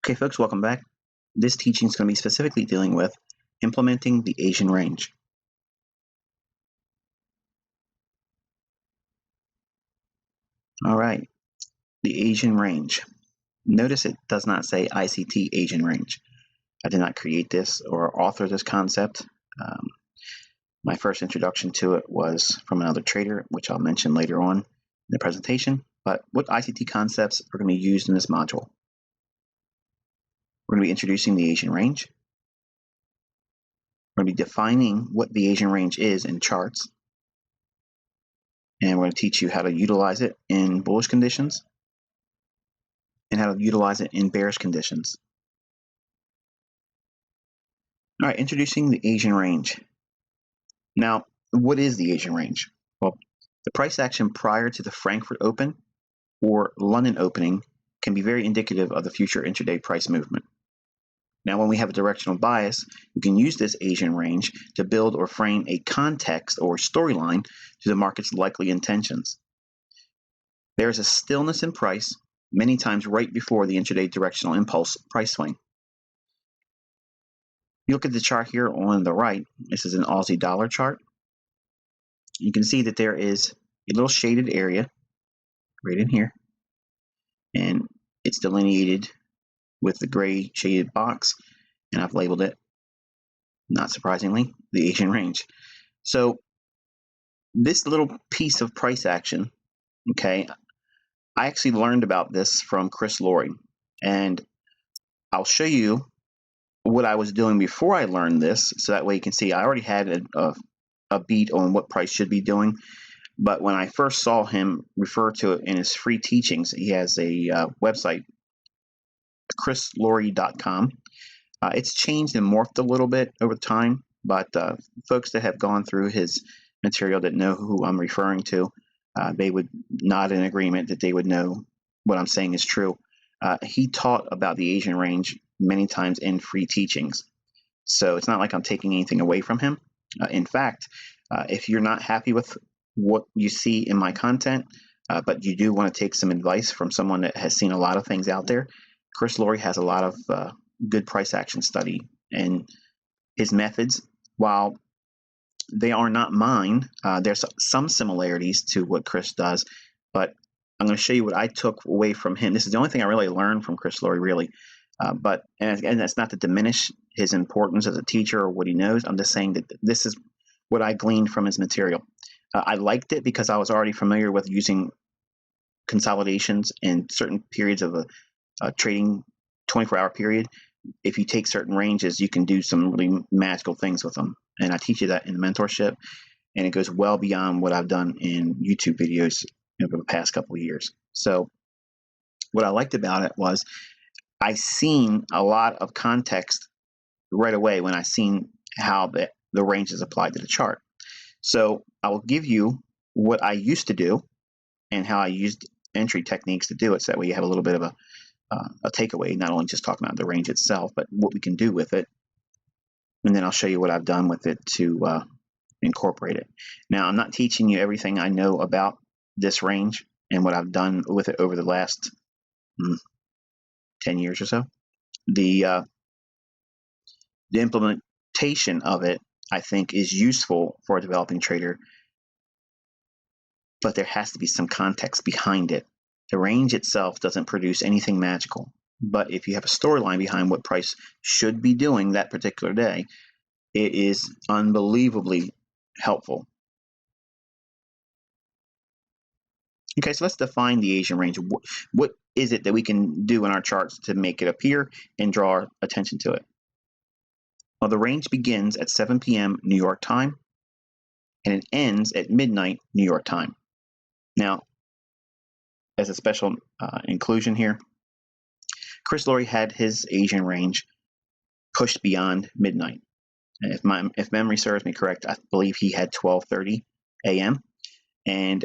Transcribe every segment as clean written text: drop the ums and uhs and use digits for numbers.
Okay, folks, welcome back. This teaching is going to be specifically dealing with implementing the Asian range. All right, the Asian range. Notice it does not say ICT Asian range. I did not create this or author this concept. My first introduction to it was from another trader, which I'll mention later on in the presentation. But what ICT concepts are going to be used in this module? We're going to be introducing the Asian range. We're going to be defining what the Asian range is in charts. And we're going to teach you how to utilize it in bullish conditions and how to utilize it in bearish conditions. All right, introducing the Asian range. Now, what is the Asian range? Well, the price action prior to the Frankfurt Open or London opening can be very indicative of the future intraday price movement. Now, when we have a directional bias, you can use this Asian range to build or frame a context or storyline to the market's likely intentions. There is a stillness in price many times right before the intraday directional impulse price swing. You look at the chart here on the right. This is an Aussie dollar chart. You can see that there is a little shaded area right in here, and it's delineated with the gray shaded box, and I've labeled it, not surprisingly, the Asian range. So this little piece of price action, okay, I actually learned about this from Chris Laurie, and I'll show you what I was doing before I learned this, so that way you can see I already had a beat on what price should be doing. But when I first saw him refer to it in his free teachings, he has a website, chrislaurie.com. It's changed and morphed a little bit over time, but folks that have gone through his material that know who I'm referring to, they would nod in agreement that they would know what I'm saying is true. He taught about the Asian range many times in free teachings. So it's not like I'm taking anything away from him. In fact, if you're not happy with what you see in my content, but you do want to take some advice from someone that has seen a lot of things out there, Chris Laurie has a lot of good price action study, and his methods, while they are not mine, there's some similarities to what Chris does, but I'm going to show you what I took away from him. This is the only thing I really learned from Chris Laurie, really. And that's not to diminish his importance as a teacher or what he knows. I'm just saying that this is what I gleaned from his material. I liked it because I was already familiar with using consolidations in certain periods of a trading 24-hour period. If you take certain ranges, you can do some really magical things with them. And I teach you that in the mentorship, and it goes well beyond what I've done in YouTube videos over the past couple of years. So what I liked about it was I seen a lot of context right away when I seen how the range is applied to the chart. So I will give you what I used to do and how I used entry techniques to do it, so that way you have a little bit of a takeaway, not only just talking about the range itself, but what we can do with it. And then I'll show you what I've done with it to incorporate it. Now, I'm not teaching you everything I know about this range and what I've done with it over the last 10 years or so. The implementation of it, I think, is useful for a developing trader, but there has to be some context behind it. The range itself doesn't produce anything magical, but if you have a storyline behind what price should be doing that particular day, it is unbelievably helpful. Okay, so let's define the Asian range. What is it that we can do in our charts to make it appear and draw our attention to it? Well, the range begins at 7 p.m. New York time, and it ends at midnight New York time. Now, as a special inclusion here, Chris Laurie had his Asian range pushed beyond midnight. And if memory serves me correct, I believe he had 12:30 a.m. And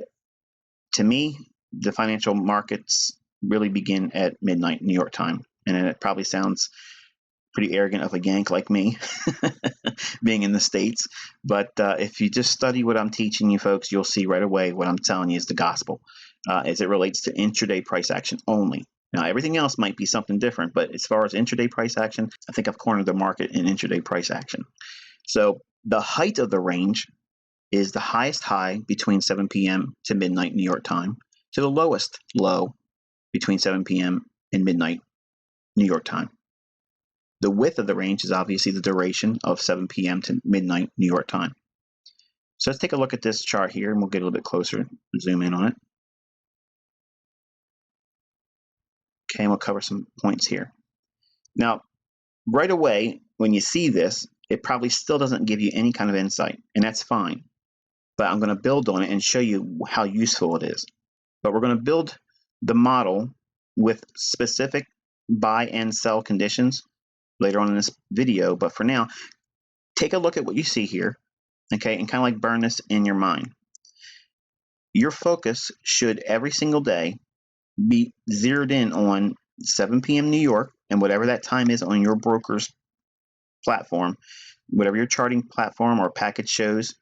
to me, the financial markets really begin at midnight New York time. And it probably sounds pretty arrogant of a Yank like me, being in the States. But if you just study what I'm teaching you folks, you'll see right away what I'm telling you is the gospel as it relates to intraday price action only. Now, everything else might be something different, but as far as intraday price action, I think I've cornered the market in intraday price action. So the height of the range is the highest high between 7 p.m. to midnight New York time to the lowest low between 7 p.m. and midnight New York time. The width of the range is obviously the duration of 7 p.m. to midnight New York time. So let's take a look at this chart here, and we'll get a little bit closer and zoom in on it. Okay, and we'll cover some points here. Now, right away, when you see this, it probably still doesn't give you any kind of insight, and that's fine. But I'm going to build on it and show you how useful it is. But we're going to build the model with specific buy and sell conditions later on in this video. But for now, take a look at what you see here, okay, and kind of like burn this in your mind. Your focus should every single day be zeroed in on 7 p.m. New York, and whatever that time is on your broker's platform, whatever your charting platform or package shows,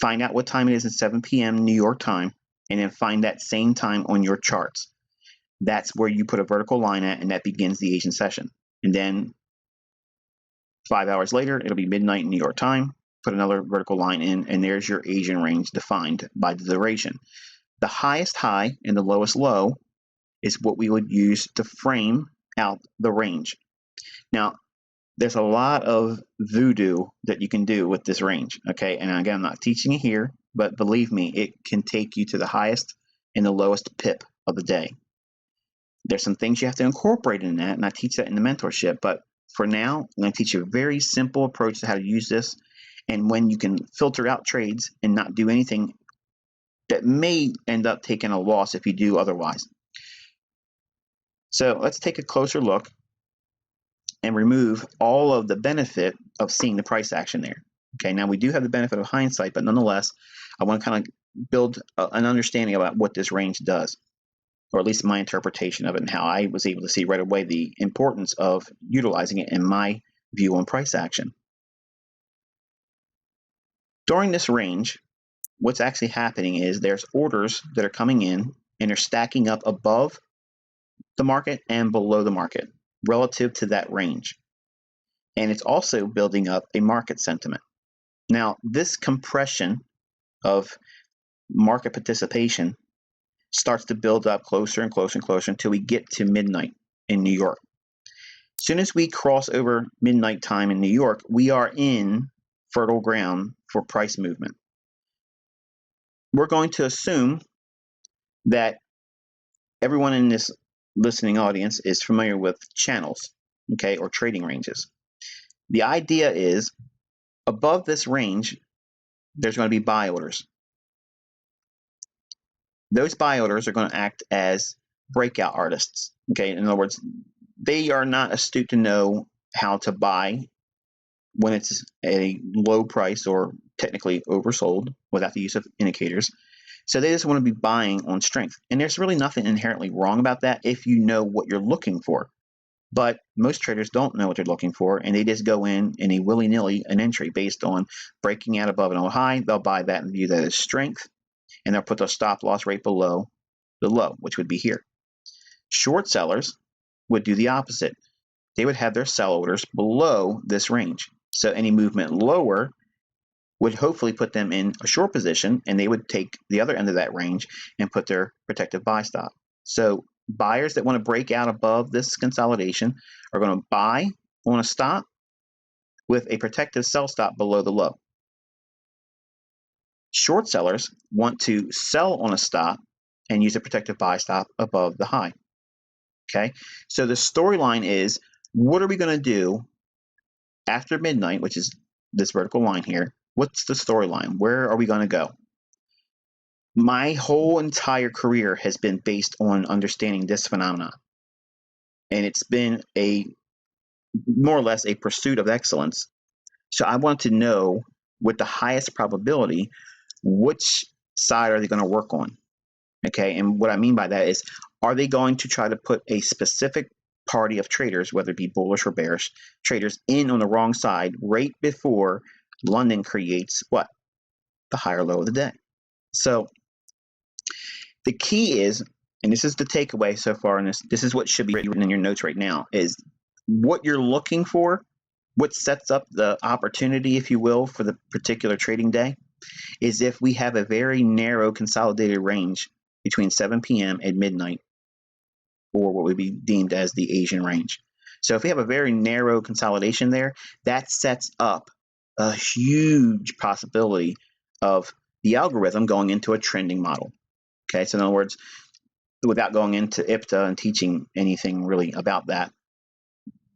find out what time it is at 7 p.m. New York time, and then find that same time on your charts. That's where you put a vertical line at, and that begins the Asian session. And then 5 hours later, it'll be midnight New York time. Put another vertical line in, and there's your Asian range defined by the duration. The highest high and the lowest low is what we would use to frame out the range. Now, there's a lot of voodoo that you can do with this range, okay? And again, I'm not teaching you here, but believe me, it can take you to the highest and the lowest pip of the day. There's some things you have to incorporate in that, and I teach that in the mentorship. But for now, I'm going to teach you a very simple approach to how to use this, and when you can filter out trades and not do anything that may end up taking a loss if you do otherwise. So let's take a closer look and remove all of the benefit of seeing the price action there. Okay, now we do have the benefit of hindsight, but nonetheless, I want to kind of build an understanding about what this range does, or at least my interpretation of it, and how I was able to see right away the importance of utilizing it in my view on price action. During this range, what's actually happening is there's orders that are coming in, and they're stacking up above the market and below the market relative to that range. And it's also building up a market sentiment. Now, this compression of market participation starts to build up closer and closer and closer until we get to midnight in New York. As soon as we cross over midnight time in New York, we are in fertile ground for price movement. We're going to assume that everyone in this listening audience is familiar with channels, okay, or trading ranges. The idea is above this range, there's going to be buy orders. Those buy orders are going to act as breakout artists, okay? In other words, they are not astute to know how to buy when it's a low price or technically oversold without the use of indicators. So they just want to be buying on strength. And there's really nothing inherently wrong about that if you know what you're looking for. But most traders don't know what they're looking for, and they just go in a willy-nilly an entry based on breaking out above an old high. They'll buy that and view that as strength, and they'll put the stop loss rate below the low, which would be here. Short sellers would do the opposite. They would have their sell orders below this range. So any movement lower would hopefully put them in a short position, and they would take the other end of that range and put their protective buy stop. So buyers that want to break out above this consolidation are going to buy on a stop with a protective sell stop below the low. Short sellers want to sell on a stop and use a protective buy stop above the high. Okay, so the storyline is, what are we going to do after midnight, which is this vertical line here? What's the storyline? Where are we going to go? My whole entire career has been based on understanding this phenomenon. And it's been a more or less a pursuit of excellence. So I want to know with the highest probability, which side are they going to work on? Okay, and what I mean by that is, are they going to try to put a specific party of traders, whether it be bullish or bearish traders, in on the wrong side right before London creates what? The higher low of the day. So the key is, and this is the takeaway so far in this is what should be written in your notes right now, is what you're looking for, what sets up the opportunity, if you will, for the particular trading day, is if we have a very narrow consolidated range between 7 p.m. and midnight, or what would be deemed as the Asian range. So if we have a very narrow consolidation there, that sets up a huge possibility of the algorithm going into a trending model. Okay, so in other words, without going into IPTA and teaching anything really about that,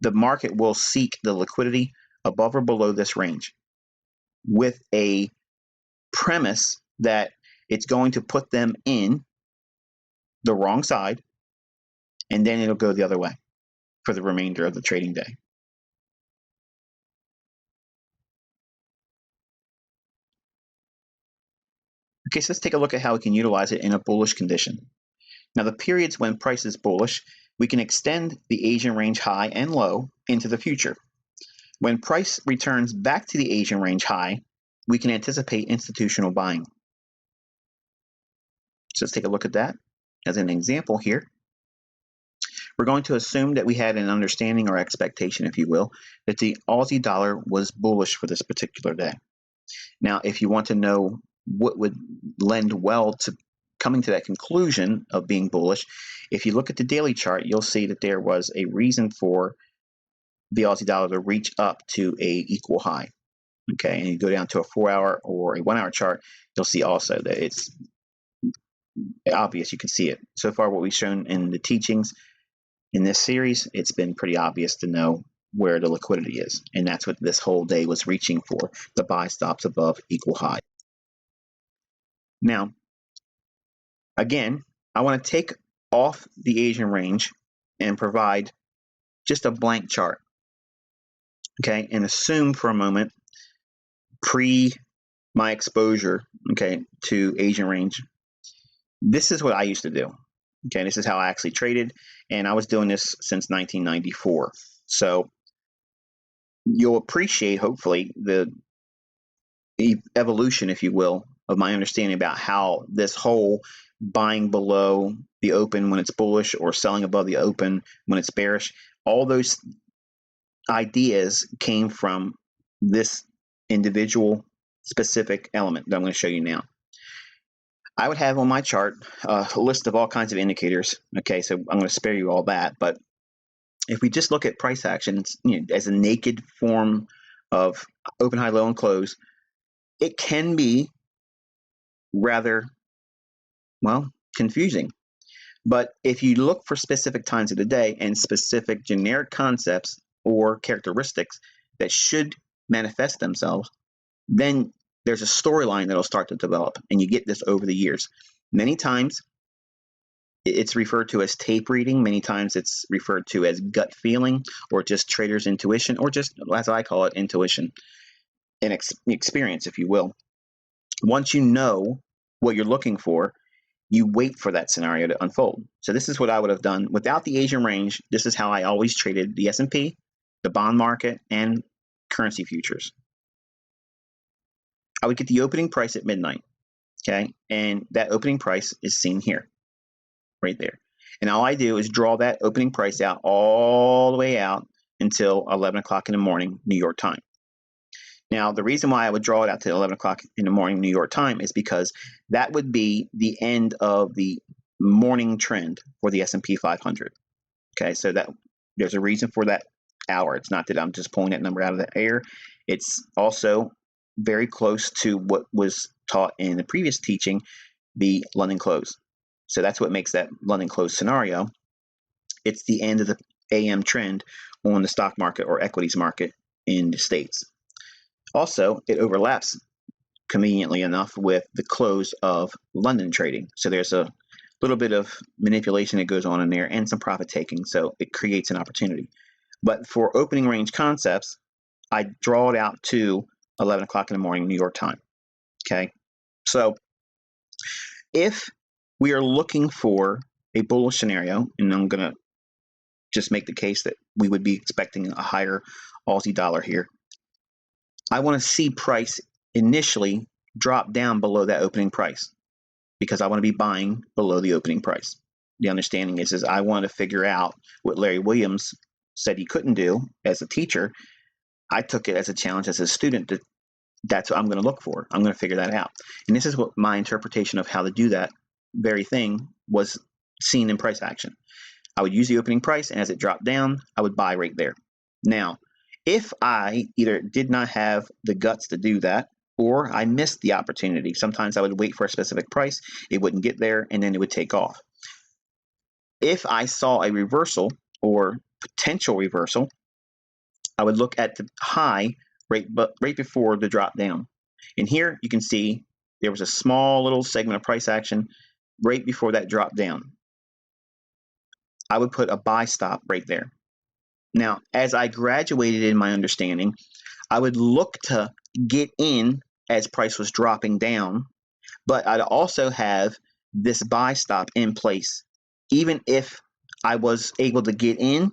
the market will seek the liquidity above or below this range with a premise that it's going to put them in the wrong side, and then it'll go the other way for the remainder of the trading day. Okay, so let's take a look at how we can utilize it in a bullish condition. Now, the periods when price is bullish, we can extend the Asian range high and low into the future. When price returns back to the Asian range high, we can anticipate institutional buying. So let's take a look at that as an example here. We're going to assume that we had an understanding or expectation, if you will, that the Aussie dollar was bullish for this particular day. Now, if you want to know what would lend well to coming to that conclusion of being bullish, if you look at the daily chart, you'll see that there was a reason for the Aussie dollar to reach up to a equal high. Okay, and you go down to a 4-hour or a 1-hour chart, you'll see also that it's obvious. You can see it. So far, what we've shown in the teachings in this series, it's been pretty obvious to know where the liquidity is. And that's what this whole day was reaching for, the buy stops above equal high. Now, again, I want to take off the Asian range and provide just a blank chart. Okay, and assume for a moment pre my exposure, okay, to Asian range. This is what I used to do. Okay, this is how I actually traded, and I was doing this since 1994. So you'll appreciate, hopefully, the evolution, if you will, of my understanding about how this whole buying below the open when it's bullish or selling above the open when it's bearish, all those ideas came from this individual specific element that I'm going to show you now. I would have on my chart a list of all kinds of indicators. Okay, so I'm going to spare you all that. But if we just look at price action, as a naked form of open, high, low, and close, it can be rather, well, confusing. But if you look for specific times of the day and specific generic concepts or characteristics that should manifest themselves, then there's a storyline that'll start to develop, and you get this over the years. Many times it's referred to as tape reading. Many times it's referred to as gut feeling, or just trader's intuition, or just, as I call it, intuition and experience, if you will. Once you know what you're looking for, you wait for that scenario to unfold. So this is what I would have done without the Asian range. This is how I always traded the S&P, the bond market, and currency futures. I would get the opening price at midnight, okay? And that opening price is seen here, right there. And all I do is draw that opening price out all the way out until 11 o'clock in the morning, New York time. Now, the reason why I would draw it out to 11 o'clock in the morning, New York time, is because that would be the end of the morning trend for the S&P 500. Okay, so that there's a reason for that hour. It's not that I'm just pulling that number out of the air. It's also very close to what was taught in the previous teaching, the London close. So that's what makes that London close scenario. It's the end of the AM trend on the stock market or equities market in the States. Also, it overlaps conveniently enough with the close of London trading. So there's a little bit of manipulation that goes on in there and some profit taking. So it creates an opportunity. But for opening range concepts, I draw it out to 11 o'clock in the morning, New York time. Okay. So if we are looking for a bullish scenario, and I'm going to just make the case that we would be expecting a higher Aussie dollar here, I want to see price initially drop down below that opening price because I want to be buying below the opening price. the understanding is I want to figure out what Larry Williams said he couldn't do as a teacher. I took it as a challenge as a student. That's what I'm going to look for. I'm going to figure that out. And this is what my interpretation of how to do that very thing was seen in price action. I would use the opening price, and as it dropped down, I would buy right there. Now, if I either did not have the guts to do that, or I missed the opportunity, sometimes I would wait for a specific price, it wouldn't get there, and then it would take off. If I saw a reversal or potential reversal, I would look at the high right before the drop down. And here you can see there was a small little segment of price action right before that drop down. I would put a buy stop right there. Now, as I graduated in my understanding, I would look to get in as price was dropping down, but I'd also have this buy stop in place. Even if I was able to get in,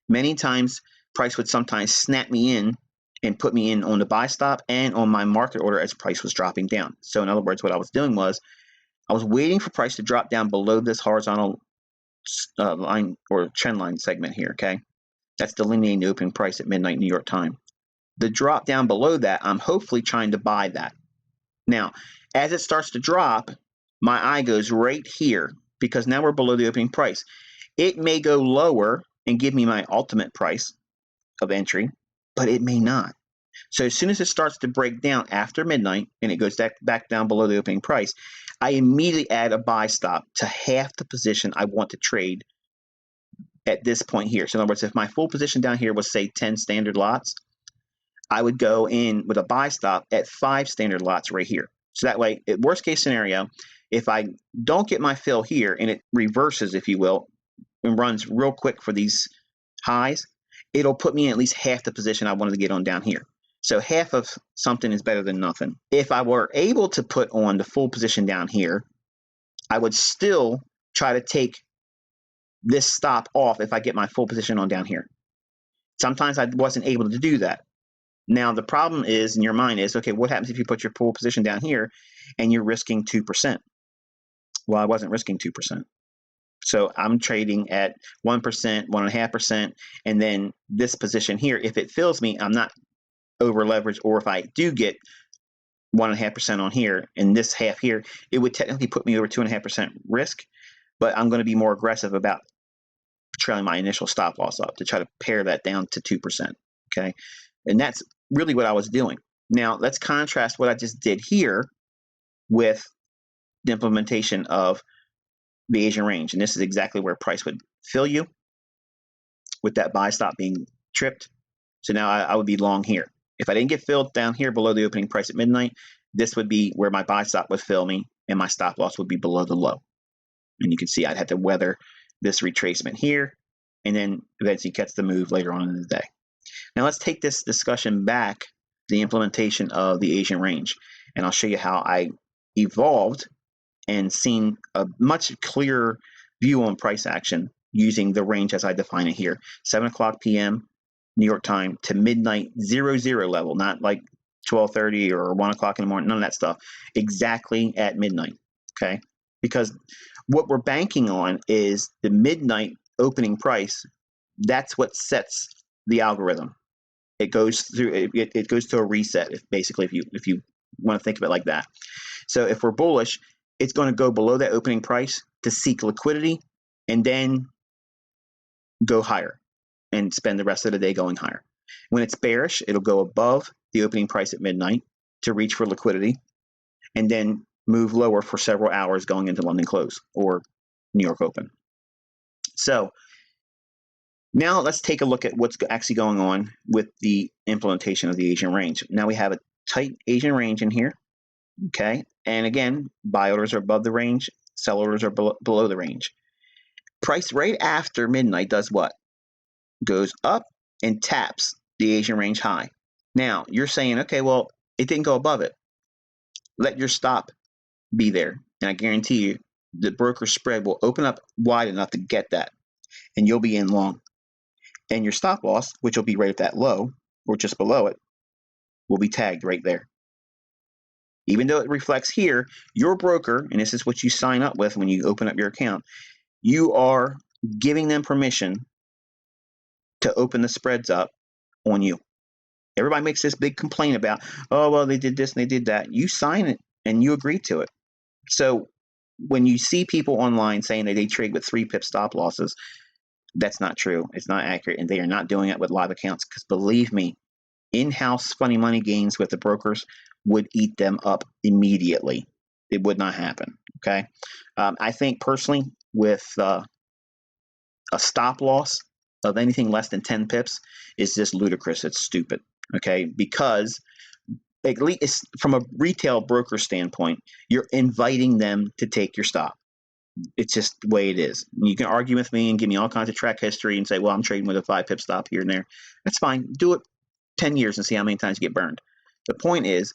many times price would sometimes snap me in and put me in on the buy stop and on my market order as price was dropping down. So in other words, what I was doing was I was waiting for price to drop down below this horizontal line or trend line segment here, okay? That's delineating the opening price at midnight New York time. The drop down below that, I'm hopefully trying to buy that. Now, as it starts to drop, my eye goes right here because now we're below the opening price. It may go lower and give me my ultimate price of entry, but it may not. So as soon as it starts to break down after midnight and it goes back down below the opening price, I immediately add a buy stop to half the position I want to trade at this point here. So in other words, if my full position down here was, say, 10 standard lots, I would go in with a buy stop at 5 standard lots right here. So that way, worst case scenario, if I don't get my fill here and it reverses, if you will, and runs real quick for these highs, it'll put me in at least half the position I wanted to get on down here. So half of something is better than nothing. If I were able to put on the full position down here, I would still try to take this stop off if I get my full position on down here. Sometimes I wasn't able to do that. Now, the problem is in your mind is, okay, what happens if you put your full position down here and you're risking 2%? Well, I wasn't risking 2%. So I'm trading at 1%, 1.5%, and then this position here, if it fills me, I'm not over leveraged, or if I do get 1.5% on here and this half here, it would technically put me over 2.5% risk, but I'm going to be more aggressive about trailing my initial stop loss up to try to pare that down to 2%, okay? And that's really what I was doing. Now, let's contrast what I just did here with the implementation of the Asian range, and this is exactly where price would fill you with that buy stop being tripped. So now I would be long here. If I didn't get filled down here below the opening price at midnight, this would be where my buy stop would fill me, and my stop loss would be below the low. And you can see I'd have to weather this retracement here, and then eventually catch the move later on in the day. Now let's take this discussion back to the implementation of the Asian range, and I'll show you how I evolved and seen a much clearer view on price action using the range as I define it here. 7 o'clock p.m. New York time to midnight 00 level, not like 12:30 or 1 o'clock in the morning, none of that stuff. Exactly at midnight, okay? Because what we're banking on is the midnight opening price. That's what sets the algorithm. It goes through. It goes to a reset. Basically, if you want to think of it like that. So if we're bullish, it's going to go below that opening price to seek liquidity, and then go higher and spend the rest of the day going higher. When it's bearish, it'll go above the opening price at midnight to reach for liquidity, and then move lower for several hours going into London close or New York open. So now let's take a look at what's actually going on with the implementation of the Asian range. Now we have a tight Asian range in here, okay? And again, buy orders are above the range, sell orders are below the range. Price right after midnight does what? Goes up and taps the Asian range high. Now, you're saying, okay, well, it didn't go above it. Let your stop be there. And I guarantee you, the broker spread will open up wide enough to get that. And you'll be in long. And your stop loss, which will be right at that low, or just below it, will be tagged right there. Even though it reflects here, your broker, and this is what you sign up with when you open up your account, you are giving them permission to open the spreads up on you. Everybody makes this big complaint about, oh, well, they did this and they did that. You sign it and you agree to it. So when you see people online saying that they trade with 3 pip stop losses, that's not true. It's not accurate, and they are not doing it with live accounts, because believe me, in-house funny money gains with the brokers would eat them up immediately. It would not happen. Okay. I think personally, with a stop loss of anything less than 10 pips is just ludicrous. It's stupid. Okay, because at least from a retail broker standpoint, you're inviting them to take your stop. It's just the way it is. You can argue with me and give me all kinds of track history and say, well, I'm trading with a 5 pip stop here and there. That's fine. Do it 10 years and see how many times you get burned. The point is,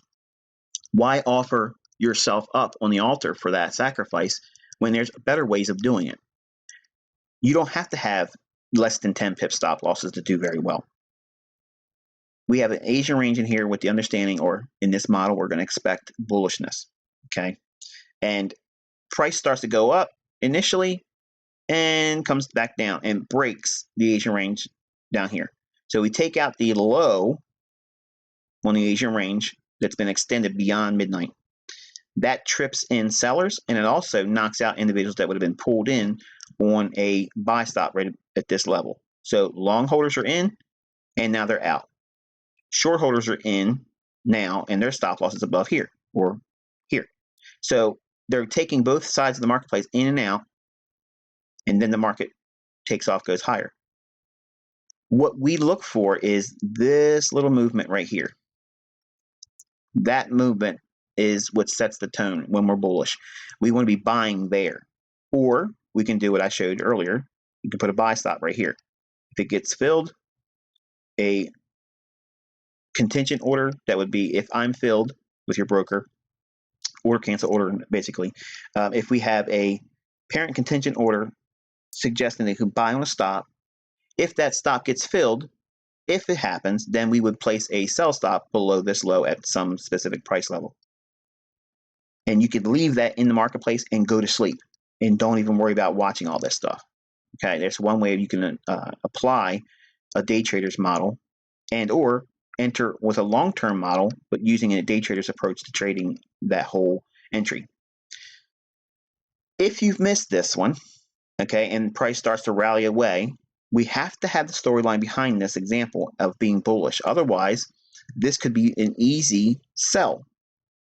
why offer yourself up on the altar for that sacrifice when there's better ways of doing it? You don't have to have less than 10 pip stop losses to do very well. We have an Asian range in here with the understanding, or in this model, we're going to expect bullishness. Okay. And price starts to go up initially and comes back down and breaks the Asian range down here. So we take out the low on the Asian range that's been extended beyond midnight. That trips in sellers, and it also knocks out individuals that would have been pulled in on a buy stop right at this level. So long holders are in, and now they're out. Short holders are in now, and their stop loss is above here or here. So they're taking both sides of the marketplace in and out, and then the market takes off, goes higher. What we look for is this little movement right here. That movement is what sets the tone when we're bullish. We want to be buying there. Or we can do what I showed earlier. You can put a buy stop right here. If it gets filled, a contingent order, that would be if I'm filled with your broker, order cancel order basically. If we have a parent contingent order suggesting they could buy on a stop, if that stop gets filled, if it happens, then we would place a sell stop below this low at some specific price level. And you could leave that in the marketplace and go to sleep and don't even worry about watching all this stuff. Okay, there's one way you can apply a day trader's model and or enter with a long-term model, but using a day trader's approach to trading that whole entry. If you've missed this one, okay, and price starts to rally away, we have to have the storyline behind this example of being bullish. Otherwise, this could be an easy sell,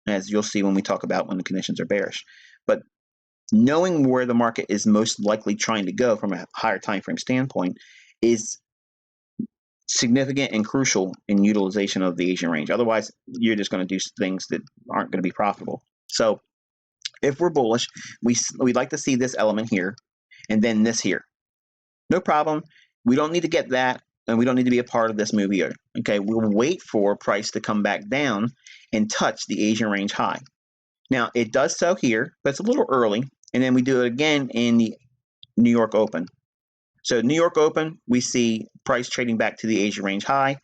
as you'll see when we talk about when the conditions are bearish. But knowing where the market is most likely trying to go from a higher time frame standpoint is significant and crucial in utilization of the Asian range. Otherwise, you're just going to do things that aren't going to be profitable. So if we're bullish, we'd like to see this element here and then this here. No problem. We don't need to get that, and we don't need to be a part of this move either. Okay, we'll wait for price to come back down and touch the Asian range high. Now, it does so here, but it's a little early, and then we do it again in the New York Open. So New York Open, we see price trading back to the Asian range high.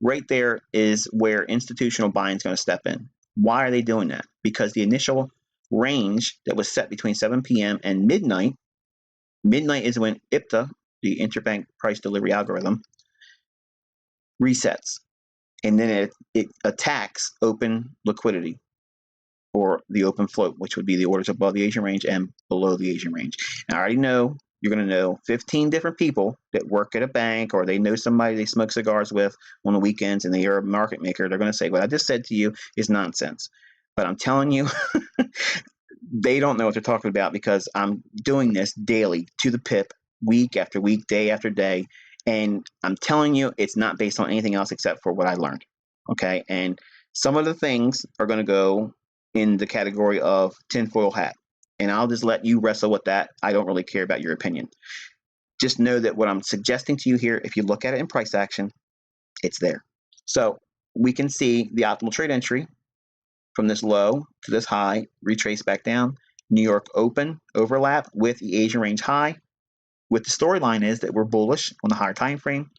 Right there is where institutional buying is going to step in. Why are they doing that? Because the initial range that was set between 7 p.m. and midnight is when IPTA, the interbank price delivery algorithm, resets. And then it attacks open liquidity, or the open float, which would be the orders above the Asian range and below the Asian range. And I already know you're going to know 15 different people that work at a bank, or they know somebody they smoke cigars with on the weekends, and they are a market maker. They're going to say, what I just said to you is nonsense. But I'm telling you, they don't know what they're talking about, because I'm doing this daily to the pip, week after week, day after day. And I'm telling you, it's not based on anything else except for what I learned. Okay. And some of the things are going to go in the category of tinfoil hat. And I'll just let you wrestle with that. I don't really care about your opinion. Just know that what I'm suggesting to you here, if you look at it in price action, it's there. So we can see the optimal trade entry from this low to this high, retrace back down. New York Open overlap with the Asian range high. With the storyline is that we're bullish on the higher time frame.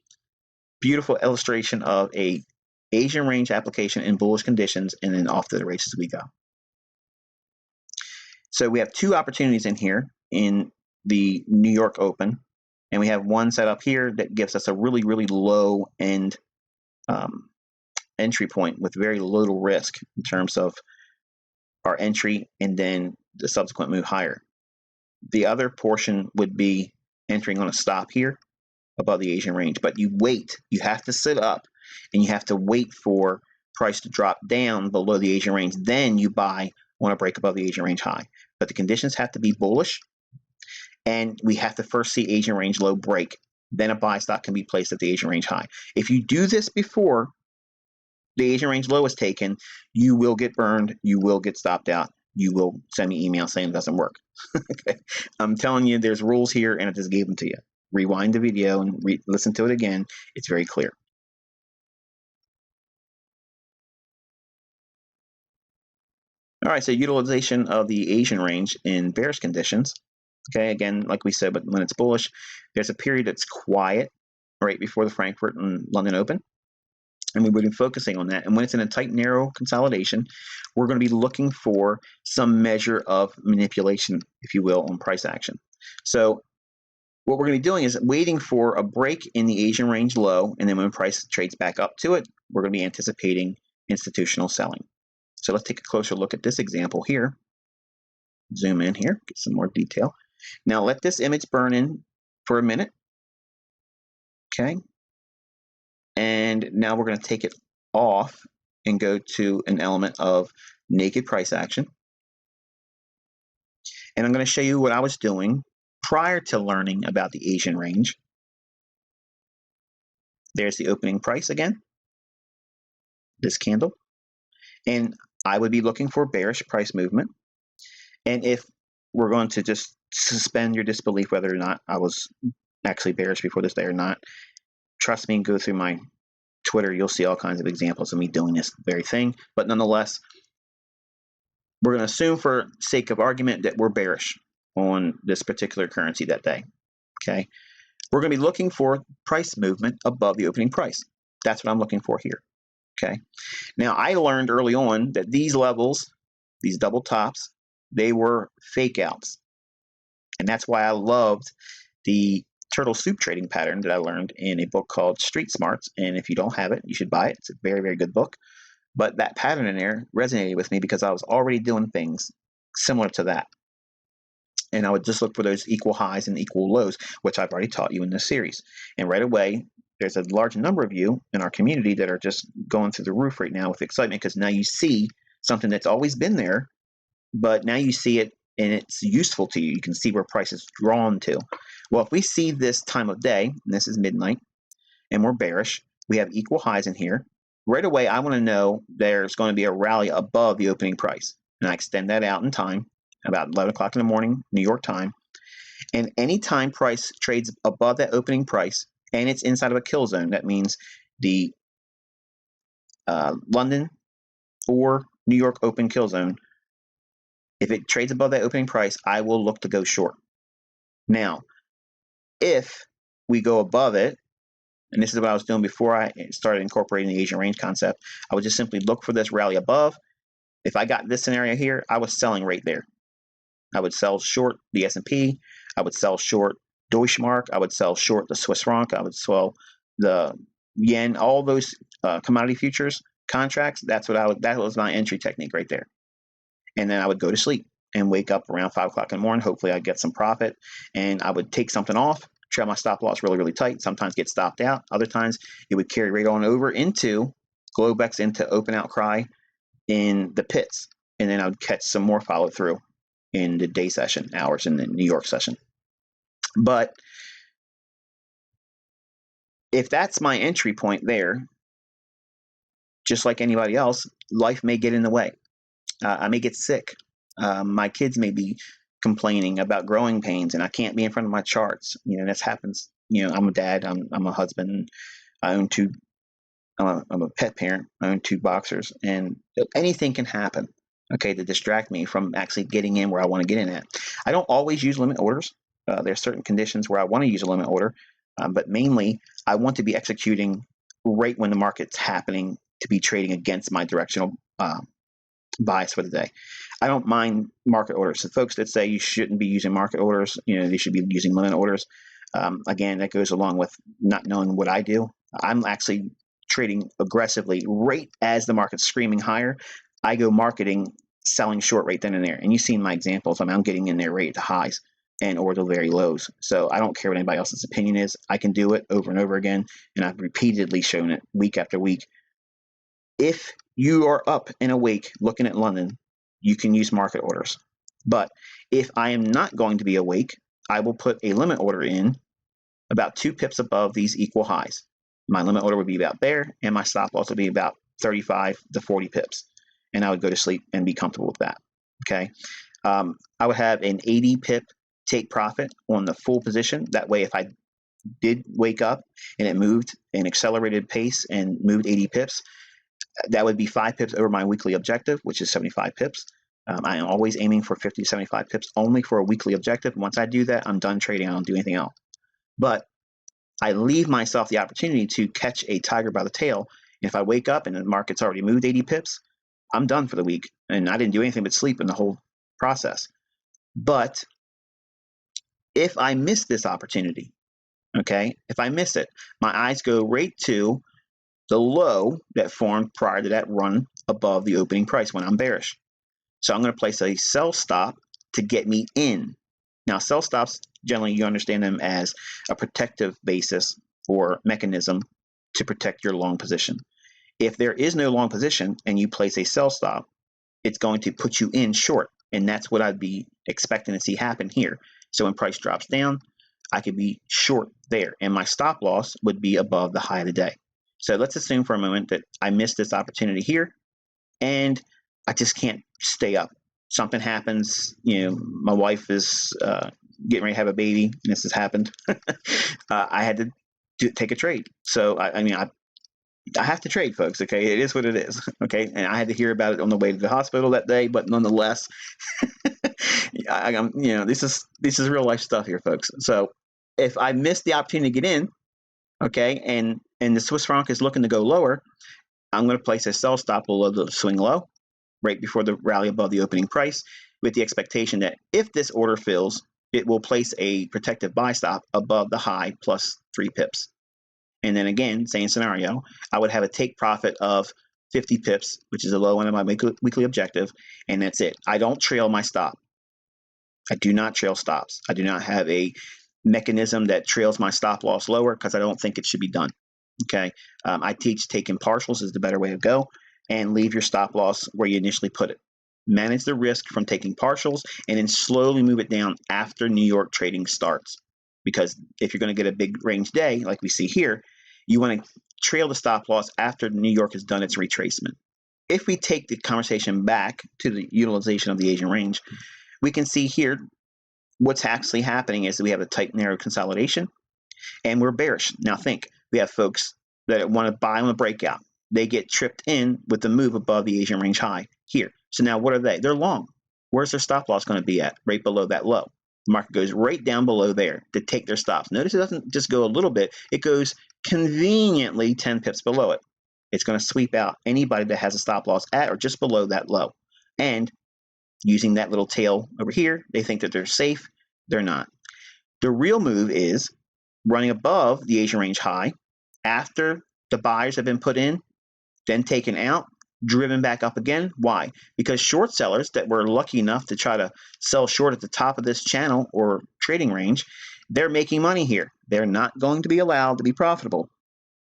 Beautiful illustration of a Asian range application in bullish conditions, and then off to the races we go. So we have two opportunities in here in the New York Open, and we have one set up here that gives us a really, really low end entry point with very little risk in terms of our entry and then the subsequent move higher. The other portion would be entering on a stop here above the Asian range, but you wait. You have to sit up and you have to wait for price to drop down below the Asian range. Then you buy on a break above the Asian range high. But the conditions have to be bullish, and we have to first see Asian range low break. Then a buy stop can be placed at the Asian range high. If you do this before the Asian range low is taken, you will get burned. You will get stopped out. You will send me email saying it doesn't work. Okay? I'm telling you, there's rules here, and I just gave them to you. Rewind the video and listen to it again. It's very clear. All right, so utilization of the Asian range in bearish conditions. Okay, again, like we said, but when it's bullish, there's a period that's quiet right before the Frankfurt and London Open. And we would be focusing on that. And when it's in a tight, narrow consolidation, we're going to be looking for some measure of manipulation, if you will, on price action. So what we're going to be doing is waiting for a break in the Asian range low, and then when price trades back up to it, we're going to be anticipating institutional selling. So let's take a closer look at this example here. Zoom in here, get some more detail. Now let this image burn in for a minute. Okay. And now we're going to take it off and go to an element of naked price action. And I'm going to show you what I was doing prior to learning about the Asian range. There's the opening price again, this candle. And I would be looking for bearish price movement. And if we're going to just suspend your disbelief whether or not I was actually bearish before this day or not, trust me and go through my Twitter, you'll see all kinds of examples of me doing this very thing. But nonetheless, we're going to assume for sake of argument that we're bearish on this particular currency that day. Okay, we're going to be looking for price movement above the opening price. That's what I'm looking for here. Okay, now I learned early on that these levels, these double tops, they were fake outs. And that's why I loved the turtle soup trading pattern that I learned in a book called Street Smarts. And if you don't have it, you should buy it. It's a very, very good book. But that pattern in there resonated with me because I was already doing things similar to that. And I would just look for those equal highs and equal lows, which I've already taught you in this series. And right away, there's a large number of you in our community that are just going through the roof right now with excitement because now you see something that's always been there, but now you see it and it's useful to you. You can see where price is drawn to. Well, if we see this time of day, and this is midnight, and we're bearish, we have equal highs in here. Right away, I want to know there's going to be a rally above the opening price. And I extend that out in time, about 11 o'clock in the morning, New York time. And anytime price trades above that opening price, and it's inside of a kill zone, that means the London or New York open kill zone, if it trades above that opening price, I will look to go short. Now, if we go above it, and this is what I was doing before I started incorporating the Asian range concept, I would just simply look for this rally above. If I got this scenario here, I was selling right there. I would sell short the S&P. I would sell short Deutschmark. I would sell short the Swiss franc. I would sell the yen. All those commodity futures contracts. That was my entry technique right there. And then I would go to sleep and wake up around 5 o'clock in the morning. Hopefully I'd get some profit, and I would take something off, trail my stop loss really, really tight, sometimes get stopped out. Other times it would carry right on over into Globex, into open outcry in the pits. And then I would catch some more follow through in the day session hours in the New York session. But if that's my entry point there, just like anybody else, life may get in the way. I may get sick. My kids may be complaining about growing pains, and I can't be in front of my charts. You know, this happens. You know, I'm a dad. I'm a husband. I own two. I'm a pet parent. I own two boxers, and anything can happen. Okay, to distract me from actually getting in where I want to get in at. I don't always use limit orders. There are certain conditions where I want to use a limit order, but mainly I want to be executing right when the market's happening to be trading against my directional bias for the day. I don't mind market orders. So folks that say you shouldn't be using market orders, they should be using limit orders. Again, that goes along with not knowing what I do. I'm actually trading aggressively right as the market's screaming higher. I go marketing, selling short right then and there. And you've seen my examples. I'm getting in there right at the highs and or the very lows. So I don't care what anybody else's opinion is. I can do it over and over again, and I've repeatedly shown it week after week. If you are up and awake looking at London, you can use market orders. But if I am not going to be awake, I will put a limit order in about 2 pips above these equal highs. My limit order would be about there, and my stop loss would be about 35 to 40 pips. And I would go to sleep and be comfortable with that. Okay. I would have an 80 pip take profit on the full position. That way, if I did wake up and it moved an accelerated pace and moved 80 pips, that would be 5 pips over my weekly objective, which is 75 pips. I am always aiming for 50 to 75 pips only for a weekly objective. Once I do that, I'm done trading. I don't do anything else. But I leave myself the opportunity to catch a tiger by the tail. If I wake up and the market's already moved 80 pips, I'm done for the week. And I didn't do anything but sleep in the whole process. But if I miss this opportunity, okay, if I miss it, my eyes go right to the low that formed prior to that run above the opening price when I'm bearish. So I'm going to place a sell stop to get me in. Now, sell stops, generally you understand them as a protective basis or mechanism to protect your long position. If there is no long position and you place a sell stop, it's going to put you in short. And that's what I'd be expecting to see happen here. So when price drops down, I could be short there, and my stop loss would be above the high of the day. So let's assume for a moment that I missed this opportunity here, and I just can't stay up. Something happens, my wife is getting ready to have a baby, and this has happened. I had to take a trade. So I have to trade, folks. Okay, it is what it is. Okay, and I had to hear about it on the way to the hospital that day, but nonetheless, this is real life stuff here, folks. So if I miss the opportunity to get in, okay, and the Swiss franc is looking to go lower, I'm going to place a sell stop below the swing low, right before the rally above the opening price, with the expectation that if this order fills, it will place a protective buy stop above the high plus 3 pips. And then again, same scenario, I would have a take profit of 50 pips, which is the low end of my weekly objective, and that's it. I don't trail my stop. I do not trail stops. I do not have a mechanism that trails my stop loss lower because I don't think it should be done. Okay, I teach taking partials is the better way to go, and leave your stop loss where you initially put it. Manage the risk from taking partials, and then slowly move it down after New York trading starts. Because if you're going to get a big range day, like we see here, you want to trail the stop loss after New York has done its retracement. If we take the conversation back to the utilization of the Asian range, we can see here what's actually happening is that we have a tight, narrow consolidation, and we're bearish. Now think, we have folks that want to buy on a breakout. They get tripped in with the move above the Asian range high here. So now what are they? They're long. Where's their stop loss going to be at? Right below that low. The market goes right down below there to take their stops. Notice it doesn't just go a little bit. It goes conveniently 10 pips below it. It's going to sweep out anybody that has a stop loss at or just below that low. And using that little tail over here, they think that they're safe. They're not. The real move is running above the Asian range high after the buyers have been put in, then taken out, driven back up again. Why? Because short sellers that were lucky enough to try to sell short at the top of this channel or trading range, they're making money here. They're not going to be allowed to be profitable.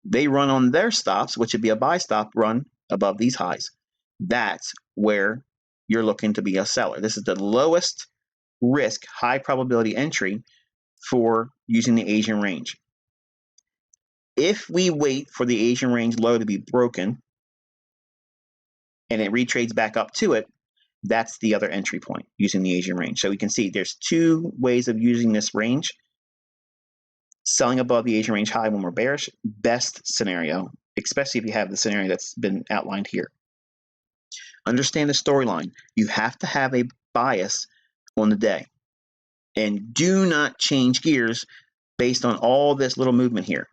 They run on their stops, which would be a buy stop run above these highs. That's where you're looking to be a seller. This is the lowest risk, high probability entry for using the Asian range. If we wait for the Asian range low to be broken and it retrades back up to it, that's the other entry point using the Asian range. So we can see there's 2 ways of using this range. Selling above the Asian range high when we're bearish, best scenario, especially if you have the scenario that's been outlined here. Understand the storyline. You have to have a bias on the day. And do not change gears based on all this little movement here.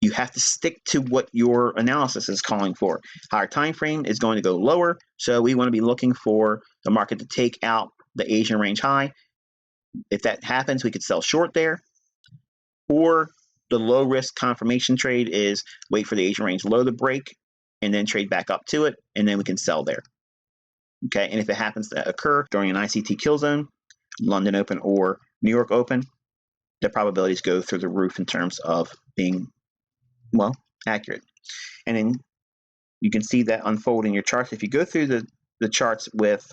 You have to stick to what your analysis is calling for. Higher time frame is going to go lower, so we want to be looking for the market to take out the Asian range high. If that happens, we could sell short there. Or the low risk confirmation trade is wait for the Asian range low to break and then trade back up to it, and then we can sell there. Okay, and if it happens to occur during an ICT kill zone, London Open or New York Open, the probabilities go through the roof in terms of being, well, accurate. And then you can see that unfold in your charts. If you go through the charts with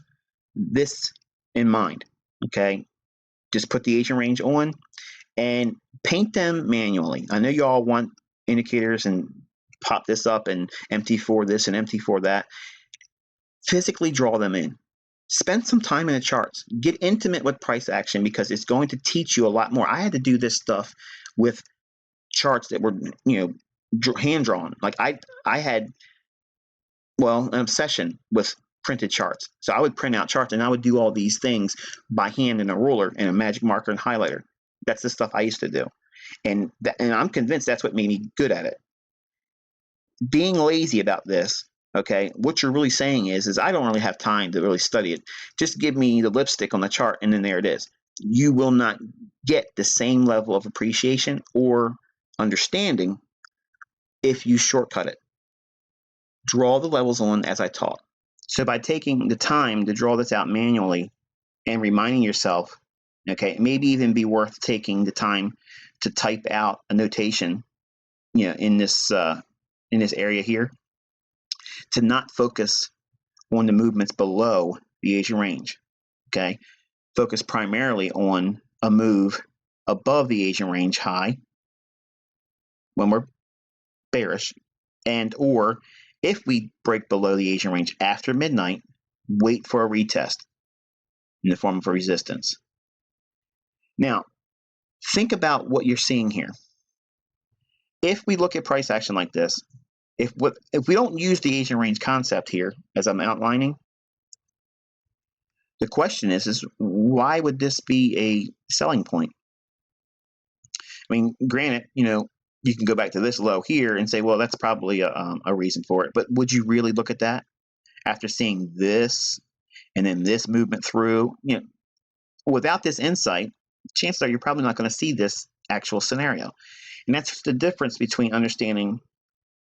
this in mind, okay, just put the Asian range on and paint them manually. I know you all want indicators and pop this up and MT4 this and MT4 that. Physically draw them in. Spend some time in the charts. Get intimate with price action because it's going to teach you a lot more. I had to do this stuff with charts that were, hand drawn. Like I had, an obsession with printed charts. So I would print out charts and I would do all these things by hand in a ruler and a magic marker and highlighter. That's the stuff I used to do. And I'm convinced that's what made me good at it. Being lazy about this, okay, what you're really saying is I don't really have time to really study it. Just give me the lipstick on the chart and then there it is. You will not get the same level of appreciation or understanding if you shortcut it. Draw the levels on as I taught. So by taking the time to draw this out manually and reminding yourself, okay, it maybe even be worth taking the time to type out a notation, in this area here, to not focus on the movements below the Asian range. Okay, focus primarily on a move above the Asian range high when we're bearish, and or if we break below the Asian range after midnight, wait for a retest in the form of a resistance. Now, think about what you're seeing here. If we look at price action like this, if we don't use the Asian range concept here, as I'm outlining, the question is why would this be a selling point? I mean, granted, you can go back to this low here and say, well, that's probably a reason for it. But would you really look at that after seeing this and then this movement through? Without this insight, chances are you're probably not going to see this actual scenario. And that's the difference between understanding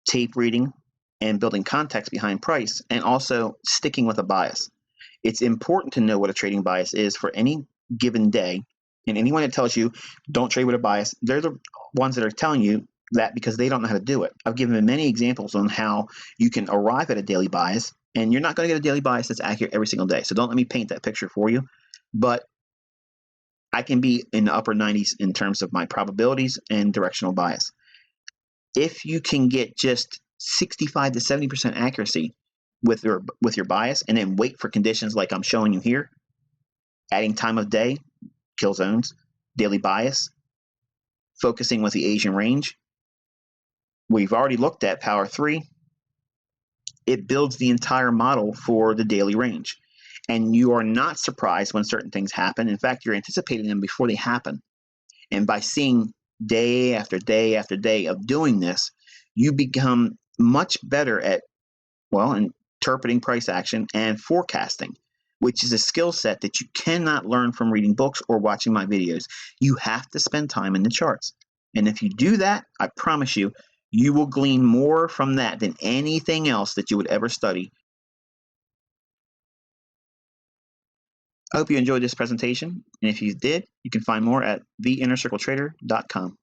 tape reading and building context behind price and also sticking with a bias. It's important to know what a trading bias is for any given day. And anyone that tells you don't trade with a bias, they're the ones that are telling you that because they don't know how to do it. I've given many examples on how you can arrive at a daily bias, and you're not going to get a daily bias that's accurate every single day. So don't let me paint that picture for you. But I can be in the upper 90s in terms of my probabilities and directional bias. If you can get just 65 to 70% accuracy with your bias and then wait for conditions like I'm showing you here, adding time of day, kill zones, daily bias, focusing with the Asian range. We've already looked at Power 3. It builds the entire model for the daily range. And you are not surprised when certain things happen. In fact, you're anticipating them before they happen. And by seeing day after day after day of doing this, you become much better at, interpreting price action and forecasting, which is a skill set that you cannot learn from reading books or watching my videos. You have to spend time in the charts. And if you do that, I promise you, you will glean more from that than anything else that you would ever study. I hope you enjoyed this presentation. And if you did, you can find more at theinnercircletrader.com.